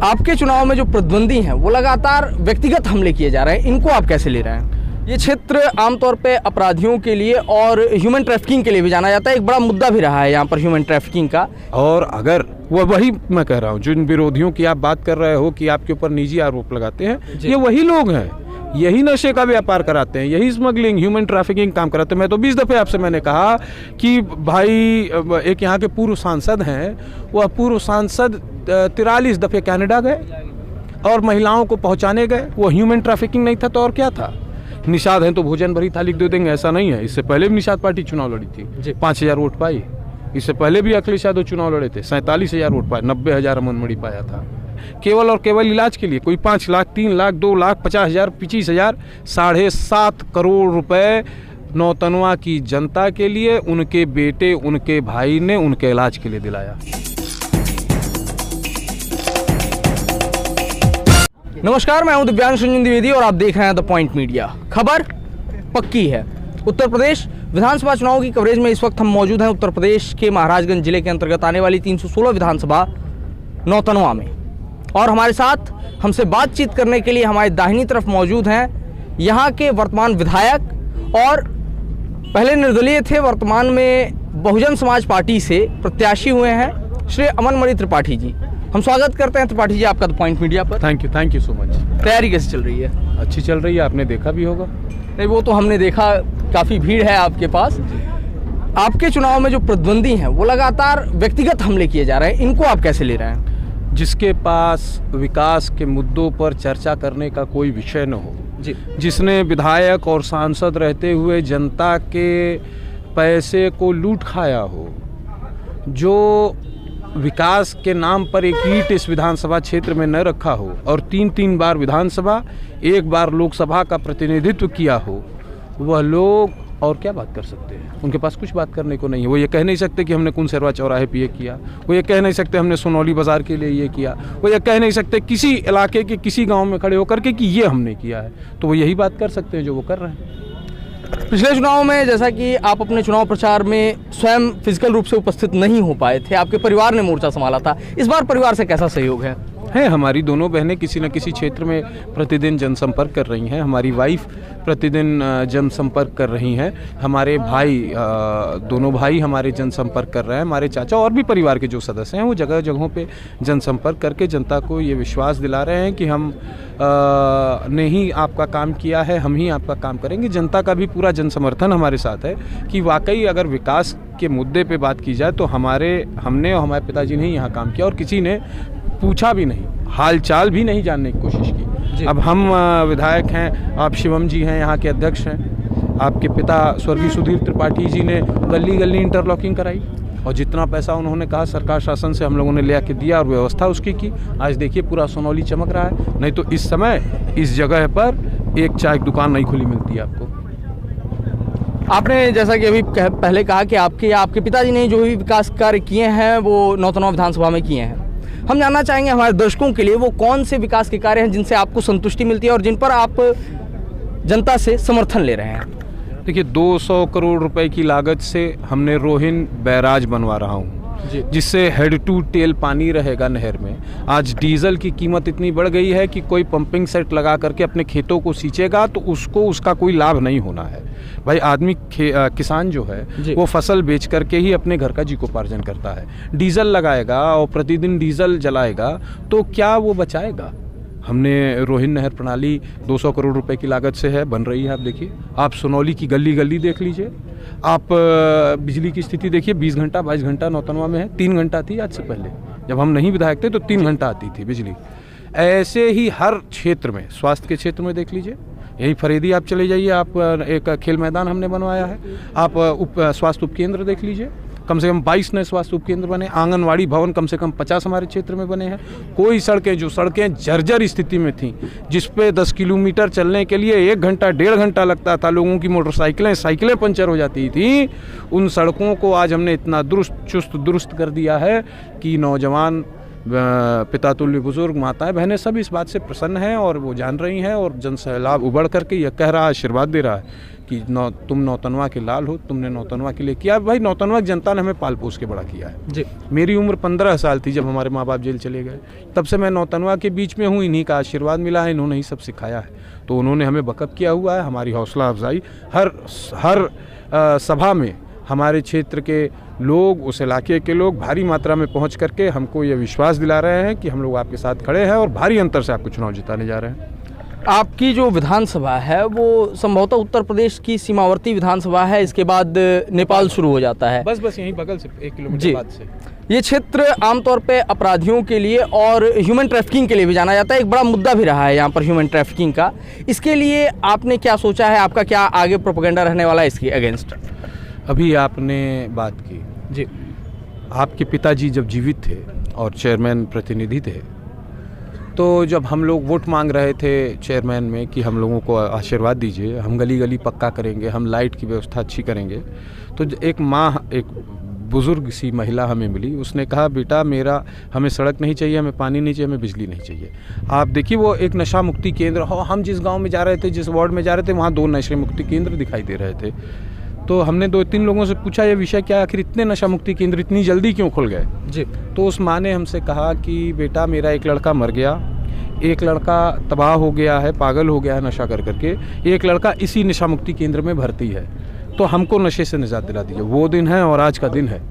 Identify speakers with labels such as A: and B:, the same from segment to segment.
A: आपके चुनाव में जो प्रतिद्वंदी हैं वो लगातार व्यक्तिगत हमले किए जा रहे हैं, इनको आप कैसे ले रहे हैं? ये क्षेत्र आमतौर पे अपराधियों के लिए और ह्यूमन ट्रैफिकिंग के लिए भी जाना जाता है, एक बड़ा मुद्दा भी रहा है यहाँ पर ह्यूमन ट्रैफिकिंग का।
B: और अगर वही मैं कह रहा हूँ, जिन विरोधियों की आप बात कर रहे हो कि आपके ऊपर निजी आरोप लगाते हैं, ये वही लोग हैं, यही नशे का व्यापार कराते हैं, यही स्मगलिंग ह्यूमन ट्रैफिकिंग काम कराते हैं। मैं तो 20 दफ़े आपसे मैंने कहा कि भाई एक यहाँ के पूर्व सांसद हैं, वह पूर्व सांसद 43 दफ़े कनाडा गए और महिलाओं को पहुँचाने गए। वो ह्यूमन ट्रैफिकिंग नहीं था तो और क्या था? निषाद हैं तो भोजन भरी थाली दे देंगे, ऐसा नहीं है। इससे पहले भी निषाद पार्टी चुनाव लड़ी थी, 5000 वोट पाई। इससे पहले भी अखिलेश यादव चुनाव लड़े थे, 47,000 वोट पाए, 90,000 अमनमणि पाया था। केवल और केवल इलाज के लिए कोई 5 लाख, 3 लाख, 2 लाख, 50,000, 25,000, 7.5 करोड़ रुपए नौतनवा की जनता के लिए, उनके बेटे, उनके भाई ने उनके इलाज के लिए दिलाया।
A: नमस्कार, मैं हूं दिव्यांश रंजन द्विवेदी और आप देख रहे हैं द पॉइंट मीडिया। खबर पक्की है। उत्तर प्रदेश विधानसभा चुनाव की कवरेज में इस वक्त हम मौजूद हैं उत्तर प्रदेश के महाराजगंज जिले के अंतर्गत आने वाली 316 विधानसभा नौतनवा में, और हमारे साथ हमसे बातचीत करने के लिए हमारे दाहिनी तरफ मौजूद हैं यहाँ के वर्तमान विधायक और पहले निर्दलीय थे, वर्तमान में बहुजन समाज पार्टी से प्रत्याशी हुए हैं, श्री अमनमणि त्रिपाठी जी। हम स्वागत करते हैं त्रिपाठी जी आपका द पॉइंट मीडिया पर।
B: Thank you so much.
A: तैयारी कैसे चल रही है?
B: अच्छी चल रही है, आपने देखा भी होगा।
A: नहीं, वो तो हमने देखा, काफ़ी भीड़ है आपके पास। आपके चुनाव में जो प्रतिद्वंदी हैं वो लगातार व्यक्तिगत हमले किए जा रहे हैं, इनको आप कैसे ले रहे हैं?
B: जिसके पास विकास के मुद्दों पर चर्चा करने का कोई विषय न हो
A: जी,
B: जिसने विधायक और सांसद रहते हुए जनता के पैसे को लूट खाया हो, जो विकास के नाम पर एक ईंट इस विधानसभा क्षेत्र में न रखा हो और 3 बार विधानसभा, 1 बार लोकसभा का प्रतिनिधित्व किया हो, वह लोग और क्या बात कर सकते हैं? उनके पास कुछ बात करने को नहीं है। वो ये कह नहीं सकते कि हमने कुनसेरवा चौराहे पे ये किया, वो ये कह नहीं सकते हमने सोनौली बाजार के लिए ये किया, वो ये कह नहीं सकते किसी इलाके के किसी गांव में खड़े होकर के कि ये हमने किया है। तो वो यही बात कर सकते हैं जो वो कर रहे हैं।
A: पिछले चुनाव में जैसा कि आप अपने चुनाव प्रचार में स्वयं फिजिकल रूप से उपस्थित नहीं हो पाए थे, आपके परिवार ने मोर्चा संभाला था, इस बार परिवार से कैसा सहयोग है?
B: हमारी दोनों बहनें किसी न किसी क्षेत्र में प्रतिदिन जनसंपर्क कर रही हैं। हमारी वाइफ प्रतिदिन जनसंपर्क कर रही हैं। हमारे भाई, दोनों भाई हमारे जनसंपर्क कर रहे हैं। हमारे चाचा और भी परिवार के जो सदस्य हैं वो जगह जगहों पे जनसंपर्क करके जनता को ये विश्वास दिला रहे हैं कि हम ने ही आपका काम किया है, हम ही आपका काम करेंगे। जनता का भी पूरा जनसमर्थन हमारे साथ है कि वाकई अगर विकास के मुद्दे पे बात की जाए तो हमने और हमारे पिताजी ने ही यहाँ काम किया और किसी ने पूछा भी नहीं, हाल चाल भी नहीं जानने की कोशिश की। अब हम विधायक हैं, आप शिवम जी हैं, यहाँ के अध्यक्ष हैं, आपके पिता स्वर्गीय सुधीर त्रिपाठी जी ने गली गली इंटरलॉकिंग कराई और जितना पैसा उन्होंने कहा सरकार शासन से हम लोगों ने ले आके दिया और व्यवस्था उसकी की। आज देखिए पूरा सोनौली चमक रहा है, नहीं तो इस समय इस जगह पर एक चाय की दुकान नहीं खुली मिलती है आपको।
A: आपने जैसा कि अभी पहले कहा कि आपके पिताजी ने जो भी विकास कार्य किए हैं वो नौतनवा विधानसभा में किए हैं। हम जानना चाहेंगे हमारे दर्शकों के लिए वो कौन से विकास के कार्य हैं जिनसे आपको संतुष्टि मिलती है और जिन पर आप जनता से समर्थन ले रहे हैं?
B: देखिए, 200 करोड़ रुपए की लागत से हमने रोहिन बैराज बनवा रहा हूँ, जिससे हेड टू टेल पानी रहेगा नहर में। आज डीजल की कीमत इतनी बढ़ गई है कि कोई पंपिंग सेट लगा करके अपने खेतों को सींचेगा तो उसको उसका कोई लाभ नहीं होना है। भाई आदमी किसान जो है वो फसल बेच करके ही अपने घर का जीविकोपार्जन करता है। डीजल लगाएगा और प्रतिदिन डीजल जलाएगा तो क्या वो बचाएगा? हमने रोहिन नहर प्रणाली 200 करोड़ रुपए की लागत से है, बन रही है। आप देखिए, आप सोनौली की गली गली देख लीजिए, आप बिजली की स्थिति देखिए, 20 घंटा 22 घंटा नौतनवा में है, 3 घंटा थी आज से पहले। जब हम नहीं विधायक थे तो 3 घंटा आती थी बिजली। ऐसे ही हर क्षेत्र में, स्वास्थ्य के क्षेत्र में देख लीजिए, यही फरेदी आप चले जाइए, आप एक खेल मैदान हमने बनवाया है। आप स्वास्थ्य उपकेंद्र देख लीजिए, कम से कम 22 नए स्वास्थ्य उपकेंद्र बने। आंगनवाड़ी भवन कम से कम 50 हमारे क्षेत्र में बने हैं। कोई सड़कें जर्जर स्थिति में थीं, जिस पे 10 किलोमीटर चलने के लिए 1 घंटा 1.5 घंटा लगता था, लोगों की साइकिलें पंचर हो जाती थी। उन सड़कों को आज हमने इतना चुस्त दुरुस्त कर दिया है कि नौजवान पिता तुल्य बुजुर्ग, माताएं, बहनें सब इस बात से प्रसन्न हैं और वो जान रही हैं और जन सैलाब उबड़ करके यह कह रहा है, आशीर्वाद दे रहा है कि तुम नौतनवा के लाल हो, तुमने नौतनवा के लिए किया। भाई नौतनवा की जनता ने हमें पाल पोस के बड़ा किया है
A: जी।
B: मेरी उम्र 15 साल थी जब हमारे माँ बाप जेल चले गए, तब से मैं नौतनवा के बीच में हूँ, इन्हीं का आशीर्वाद मिला है, इन्होंने ही सब सिखाया है। तो उन्होंने हमें बकअप किया हुआ है, हमारी हौसला अफजाई हर सभा में हमारे क्षेत्र के लोग, उस इलाके के लोग भारी मात्रा में पहुंच करके हमको ये विश्वास दिला रहे हैं कि हम लोग आपके साथ खड़े हैं और भारी अंतर से आपको चुनाव जिताने जा रहे हैं।
A: आपकी जो विधानसभा है वो संभवतः उत्तर प्रदेश की सीमावर्ती विधानसभा है, इसके बाद नेपाल शुरू हो जाता है।
B: बस यहीं बगल से 1 किलोमीटर बाद से।
A: ये क्षेत्र आमतौर पे अपराधियों के लिए और ह्यूमन ट्रैफिकिंग के लिए भी जाना जाता है। एक बड़ा मुद्दा भी रहा है यहाँ पर ह्यूमन ट्रैफिकिंग का। इसके लिए आपने क्या सोचा है, आपका क्या आगे प्रोपेगेंडा रहने वाला है इसके अगेंस्ट?
B: अभी आपने बात की
A: जी,
B: आपके पिताजी जब जीवित थे और चेयरमैन प्रतिनिधि थे, तो जब हम लोग वोट मांग रहे थे चेयरमैन में कि हम लोगों को आशीर्वाद दीजिए, हम गली गली पक्का करेंगे, हम लाइट की व्यवस्था अच्छी करेंगे, तो एक माँ, एक बुज़ुर्ग सी महिला हमें मिली। उसने कहा, बेटा मेरा हमें सड़क नहीं चाहिए, हमें पानी नहीं चाहिए, हमें बिजली नहीं चाहिए। आप देखिए वो एक नशा मुक्ति केंद्र हो, हम जिस गांव में जा रहे थे, जिस वार्ड में जा रहे थे, वहाँ 2 नशा मुक्ति केंद्र दिखाई दे रहे थे। तो हमने 2-3 लोगों से पूछा ये विषय क्या है, आखिर इतने नशा मुक्ति केंद्र इतनी जल्दी क्यों खुल गए
A: जी?
B: तो उस माँ ने हमसे कहा कि बेटा मेरा एक लड़का मर गया, एक लड़का तबाह हो गया है, पागल हो गया है नशा कर करके, एक लड़का इसी नशा मुक्ति केंद्र में भर्ती है, तो हमको नशे से निजात दिला दीजिए। वो दिन है और आज का दिन है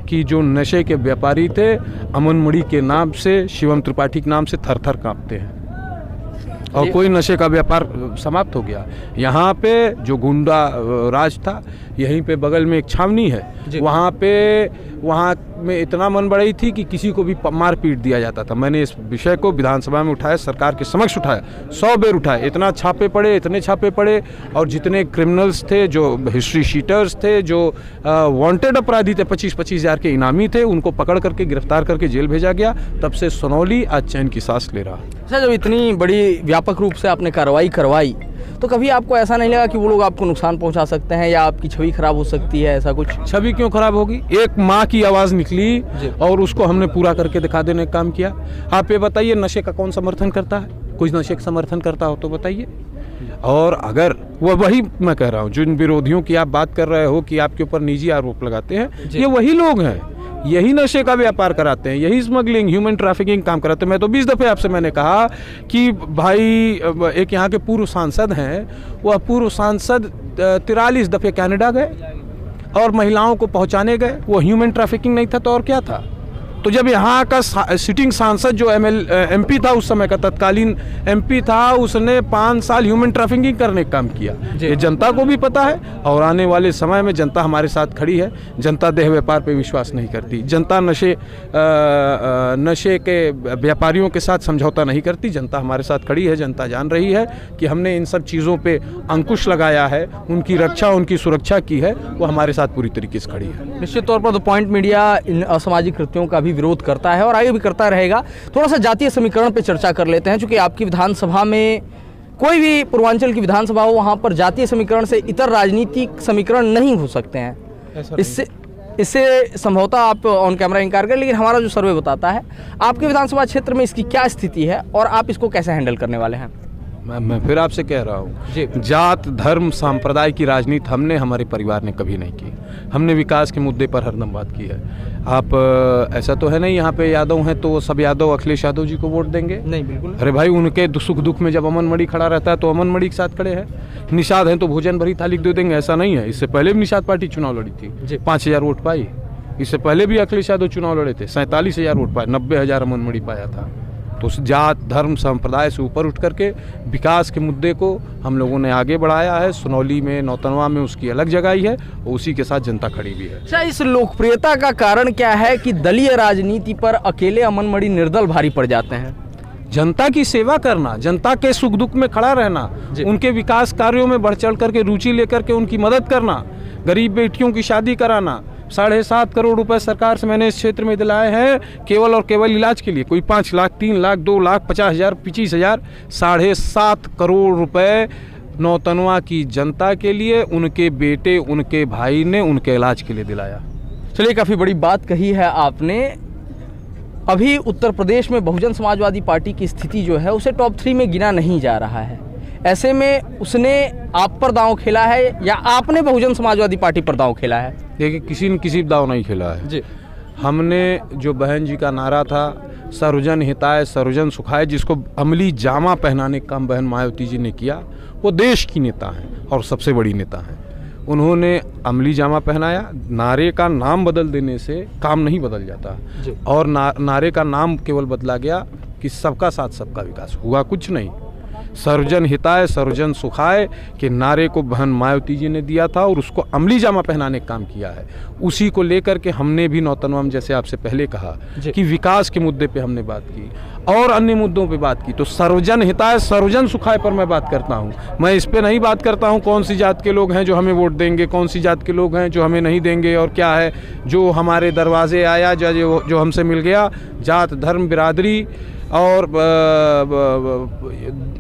B: कि जो नशे के व्यापारी थे, अमन मुड़ी के नाम से, शिवम त्रिपाठी के नाम से थर थर काँपते हैं और कोई नशे का व्यापार समाप्त हो गया। यहाँ पे जो गुंडा राज था, यहीं पे बगल में एक छावनी है, वहाँ में इतना मन बढ़ाई थी कि किसी को भी मार पीट दिया जाता था। मैंने इस विषय को विधानसभा में उठाया, सरकार के समक्ष उठाया, 100 बेर उठाया, इतना छापे पड़े, इतने छापे पड़े, और जितने क्रिमिनल्स थे, जो हिस्ट्री शीटर्स थे, जो वांटेड अपराधी थे, 25-25 हज़ार के इनामी थे, उनको पकड़ करके गिरफ्तार करके जेल भेजा गया। तब से सोनौली आज चैन की सांस ले रहा।
A: अच्छा, जब इतनी बड़ी व्यापक रूप से आपने कार्रवाई करवाई, तो कभी आपको ऐसा नहीं लगा कि वो लोग आपको नुकसान पहुंचा सकते हैं या आपकी छवि खराब हो सकती है? ऐसा कुछ?
B: छवि क्यों खराब होगी? एक माँ की आवाज़ निकली और उसको हमने पूरा करके दिखा देने का काम किया। आप ये बताइए, नशे का कौन समर्थन करता है? कोई नशे का समर्थन करता हो तो बताइए। और अगर वही मैं कह रहा हूँ, जिन विरोधियों की आप बात कर रहे हो कि आपके ऊपर निजी आरोप लगाते हैं, ये वही लोग हैं, यही नशे का व्यापार कराते हैं, यही स्मगलिंग, ह्यूमन ट्रैफिकिंग काम कराते हैं। मैं तो 20 दफ़े आपसे मैंने कहा कि भाई, एक यहाँ के पूर्व सांसद हैं, वह पूर्व सांसद 43 दफ़े कनाडा गए और महिलाओं को पहुँचाने गए। वो ह्यूमन ट्रैफिकिंग नहीं था तो और क्या था? तो जब यहाँ का सिटिंग सांसद जो एमपी था, उस समय का तत्कालीन एमपी था, उसने 5 साल ह्यूमन ट्रैफिकिंग करने का काम किया। ये जनता को भी पता है और आने वाले समय में जनता हमारे साथ खड़ी है। जनता देह व्यापार पे विश्वास नहीं करती, जनता नशे के व्यापारियों के साथ समझौता नहीं करती। जनता हमारे साथ खड़ी है, जनता जान रही है कि हमने इन सब चीज़ों पे अंकुश लगाया है, उनकी रक्षा, उनकी सुरक्षा की है, वो हमारे साथ पूरी तरीके से खड़ी है।
A: निश्चित तौर पर द पॉइंट मीडिया इन असामाजिक कृत्यों का भी विरोध करता है और आगे भी करता रहेगा। थोड़ा सा जातीय समीकरण पे चर्चा कर लेते हैं, क्योंकि आपकी विधानसभा में, कोई भी पूर्वांचल की विधानसभा हो, वहाँ पर जातीय समीकरण से इतर राजनीतिक समीकरण नहीं हो सकते हैं। इससे संभवतः आप ऑन कैमरा इनकार करें, लेकिन हमारा जो सर्वे बताता है आपके विधानसभा क्षेत्र में इसकी क्या स्थिति है और आप इसको कैसे हैंडल करने वाले हैं?
B: मैं फिर आपसे कह रहा हूँ, जात धर्म सांप्रदाय की राजनीति हमने, हमारे परिवार ने कभी नहीं की। हमने विकास के मुद्दे पर हरदम बात की है। आप ऐसा तो है नहीं यहाँ पे यादव हैं तो सब यादव अखिलेश यादव जी को वोट देंगे?
A: नहीं, बिल्कुल।
B: अरे भाई, उनके सुख दुख में जब अमन मणि खड़ा रहता है तो अमन मणि के साथ खड़े हैं। निषाद हैं तो भोजन भरी थाली दे देंगे, ऐसा नहीं है। इससे पहले भी निषाद पार्टी चुनाव लड़ी थी, 5000 वोट पाई। इससे पहले भी अखिलेश यादव चुनाव लड़े थे, 47,000 वोट पाए, 90,000 अमन मणि पाया था। तो उस जात धर्म संप्रदाय से ऊपर उठ करके विकास के मुद्दे को हम लोगों ने आगे बढ़ाया है। सुनौली में, नौतनवा में उसकी अलग जगह ही है और उसी के साथ जनता खड़ी भी है।
A: अच्छा, इस लोकप्रियता का कारण क्या है कि दलीय राजनीति पर अकेले अमन मणि निर्दल भारी पड़ जाते हैं?
B: जनता की सेवा करना, जनता के सुख दुख में खड़ा रहना, उनके विकास कार्यों में बढ़ चढ़ करके रुचि लेकर के उनकी मदद करना, गरीब बेटियों की शादी कराना। 7.5 करोड़ रुपए सरकार से मैंने इस क्षेत्र में दिलाए हैं केवल और केवल इलाज के लिए। कोई 5 लाख, 3 लाख, 2 लाख, 50,000, 25,000, 7.5 करोड़ रुपए नौतनवा की जनता के लिए, उनके बेटे, उनके भाई ने उनके इलाज के लिए दिलाया।
A: चलिए, काफ़ी बड़ी बात कही है आपने। अभी उत्तर प्रदेश में बहुजन समाजवादी पार्टी की स्थिति जो है उसे टॉप 3 में गिना नहीं जा रहा है। ऐसे में उसने आप पर दांव खेला है या आपने बहुजन समाजवादी पार्टी पर दांव खेला है?
B: देखिए, किसी ने किसी दाव नहीं खेला है
A: जी।
B: हमने जो बहन जी का नारा था, सर्वजन हिताय सर्वजन सुखाय, जिसको अमली जामा पहनाने का काम बहन मायावती जी ने किया, वो देश की नेता हैं और सबसे बड़ी नेता हैं। उन्होंने अमली जामा पहनाया। नारे का नाम बदल देने से काम नहीं बदल जाता और नारे का नाम केवल बदला गया कि सबका साथ सबका विकास, हुआ कुछ नहीं। सर्वजन हिताय सर्वजन सुखाय के नारे को बहन मायावती जी ने दिया था और उसको अमली जामा पहनाने का काम किया है। उसी को लेकर के हमने भी नौतनवा में, जैसे आपसे पहले कहा कि विकास के मुद्दे पे हमने बात की और अन्य मुद्दों पे बात की। तो सर्वजन हिताय सर्वजन सुखाय पर मैं बात करता हूँ। मैं इस पे नहीं बात करता हूँ कौन सी जात के लोग हैं जो हमें वोट देंगे, कौन सी जात के लोग हैं जो हमें नहीं देंगे, और क्या है जो हमारे दरवाजे आया जो हमसे मिल गया। जात धर्म बिरादरी और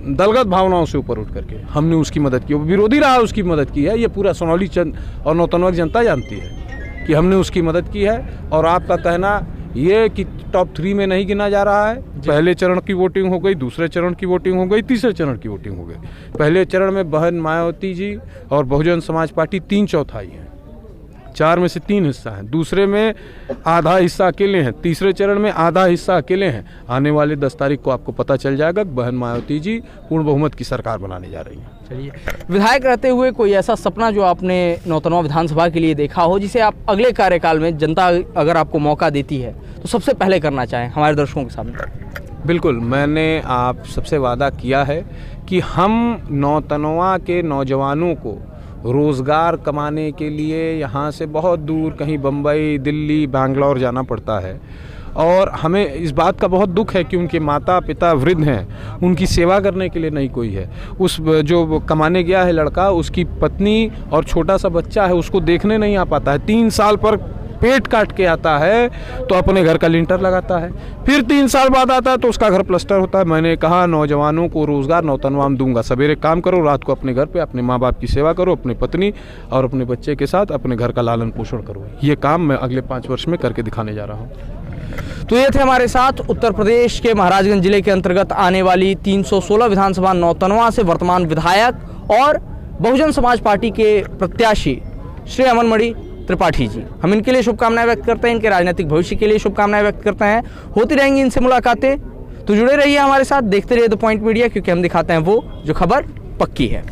B: दलगत भावनाओं से ऊपर उठ करके हमने उसकी मदद की, विरोधी रहा उसकी मदद की है। ये पूरा सोनौली और नौतनवा की जनता जानती है कि हमने उसकी मदद की है। और आपका कहना ये कि टॉप 3 में नहीं गिना जा रहा है, पहले चरण की वोटिंग हो गई, दूसरे चरण की वोटिंग हो गई, तीसरे चरण की वोटिंग हो गई। पहले चरण में बहन मायावती जी और बहुजन समाज पार्टी 3/4 हैं, 4 में से 3 हिस्सा हैं। दूसरे में आधा हिस्सा अकेले हैं, तीसरे चरण में आधा हिस्सा अकेले हैं। आने वाले 10 तारीख को आपको पता चल जाएगा बहन मायावती जी पूर्ण बहुमत की सरकार बनाने जा रही हैं।
A: चलिए, विधायक रहते हुए कोई ऐसा सपना जो आपने नौतनवा विधानसभा के लिए देखा हो, जिसे आप अगले कार्यकाल में जनता अगर आपको मौका देती है तो सबसे पहले करना चाहें हमारे दर्शकों के सामने?
B: बिल्कुल, मैंने आप सबसे वादा किया है कि हम नौतनवा के नौजवानों को रोज़गार कमाने के लिए यहाँ से बहुत दूर कहीं बम्बई, दिल्ली, बैंगलोर जाना पड़ता है। और हमें इस बात का बहुत दुख है कि उनके माता पिता वृद्ध हैं, उनकी सेवा करने के लिए नहीं कोई है। उस जो कमाने गया है लड़का, उसकी पत्नी और छोटा सा बच्चा है, उसको देखने नहीं आ पाता है। 3 साल पर पेट काट के आता है तो अपने घर का लिंटर लगाता है, फिर 3 साल बाद आता है तो उसका घर प्लास्टर होता है। मैंने कहा नौजवानों को रोज़गार नौतनवा में दूंगा। सवेरे काम करो, रात को अपने घर पे अपने माँ बाप की सेवा करो, अपनी पत्नी और अपने बच्चे के साथ अपने घर का लालन पोषण करो। ये काम मैं अगले 5 वर्ष में करके दिखाने जा रहा हूँ।
A: तो ये थे हमारे साथ उत्तर प्रदेश के महाराजगंज जिले के अंतर्गत आने वाली 316 विधानसभा नौतनवा से वर्तमान विधायक और बहुजन समाज पार्टी के प्रत्याशी श्री अमनमणि त्रिपाठी जी। हम इनके लिए शुभकामनाएं व्यक्त करते हैं, इनके राजनीतिक भविष्य के लिए शुभकामनाएं व्यक्त करते हैं। होती रहेंगी इनसे मुलाकातें, तो जुड़े रहिए हमारे साथ, देखते रहिए द पॉइंट मीडिया, क्योंकि हम दिखाते हैं वो जो खबर पक्की है।